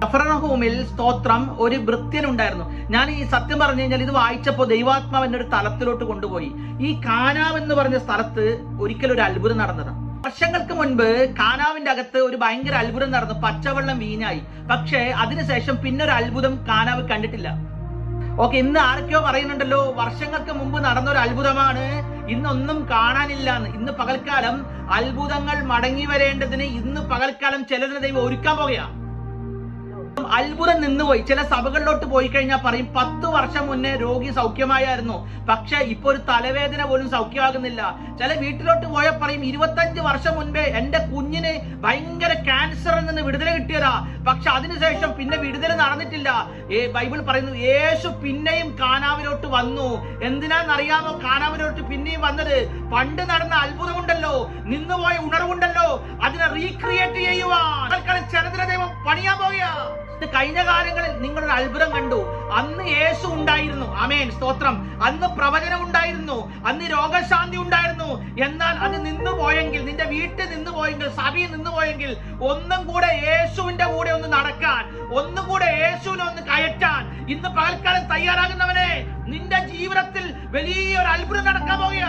കഫർനഹൂമിൽ സ്തോത്രം ഒരു ഭൃത്യനുണ്ടായിരുന്നു. ഞാൻ ഈ സത്യം പറഞ്ഞു കഴിഞ്ഞാൽ ഇത് വായിച്ചപ്പോൾ ദൈവാത്മാവ് എന്നെ ഒരു തലത്തിലോട്ട് കൊണ്ടുപോയി. ഈ കാനാവ് എന്ന് പറഞ്ഞ സ്ഥലത്ത് ഒരിക്കലും ഒരു അത്ഭുതം നടന്നതാണ്. വർഷങ്ങൾക്ക് മുൻപ് കാനാവിന്റെ അകത്ത് ഒരു ഭയങ്കര അത്ഭുതം നടന്നു. പച്ചവെള്ളം വീഞ്ഞായി. പക്ഷേ അതിനുശേഷം പിന്നെ ഒരു അത്ഭുതം കാനാവ് കണ്ടിട്ടില്ല. ഓക്കെ, ഇന്ന് ആരൊക്കെയോ പറയുന്നുണ്ടല്ലോ വർഷങ്ങൾക്ക് മുമ്പ് നടന്ന ഒരു അത്ഭുതമാണ്, ഇന്നൊന്നും കാണാനില്ല എന്ന്. ഇന്ന് പകൽക്കാലം അത്ഭുതങ്ങൾ മടങ്ങി വരേണ്ടതിന് ഇന്ന് പകൽക്കാലം ചിലതിന് ദൈവം ഒരുക്കാൻ പോകുകയാണ്. അത്ഭുതം നിന്നുപോയി. ചില സഭകളിലോട്ട് പോയി കഴിഞ്ഞാൽ പറയും 10 വർഷം മുന്നേ രോഗി സൗഖ്യമായിരുന്നു, പക്ഷെ ഇപ്പൊ ഒരു തലവേദന പോലും സൗഖ്യമാകുന്നില്ല. ചില വീട്ടിലോട്ട് പോയാൽ പറയും 25 വർഷം മുൻപേ എന്റെ കുഞ്ഞിന് ഭയങ്കര ക്യാൻസറിൽ നിന്ന് വിടുതല കിട്ടിയതാ, പക്ഷെ അതിനുശേഷം പിന്നെ വിടുതല നടന്നിട്ടില്ല. ബൈബിൾ പറയുന്നു യേശു പിന്നെയും കാനാവിലോട്ട് വന്നു. എന്തിനാന്നറിയാമോ കാനാവിലോട്ട് പിന്നെയും വന്നത്? പണ്ട് നടന്ന അത്ഭുതമുണ്ടല്ലോ, നിന്നുപോയ ഉണർവുണ്ടല്ലോ, അതിനെ റീക്രിയേറ്റ് ചെയ്യുവാൻ ചിലതിനെ ദൈവം പണിയാൻ പോവുക. കഴിഞ്ഞ കാലങ്ങളിൽ നിങ്ങളൊരു അത്ഭുതം കണ്ടു. അന്ന് യേശു ഉണ്ടായിരുന്നു, ആമേൻ, സ്തോത്രം. അന്ന് പ്രവചനം ഉണ്ടായിരുന്നു, അന്ന് രോഗശാന്തി ഉണ്ടായിരുന്നു. എന്നാൽ അത് നിന്നു പോയെങ്കിൽ, നിന്റെ വീട്ടിൽ നിന്ന് പോയെങ്കിൽ, സഭയിൽ നിന്ന് പോയെങ്കിൽ, ഒന്നും കൂടെ യേശുവിന്റെ കൂടെ ഒന്ന് നടക്കാൻ, ഒന്നും കൂടെ യേശുവിനെ ഒന്ന് കയറ്റാൻ ഇന്ന് പകൽക്കാലം തയ്യാറാകുന്നവനെ, നിന്റെ ജീവിതത്തിൽ വലിയൊരു അത്ഭുതം നടക്കാൻ പോവുക.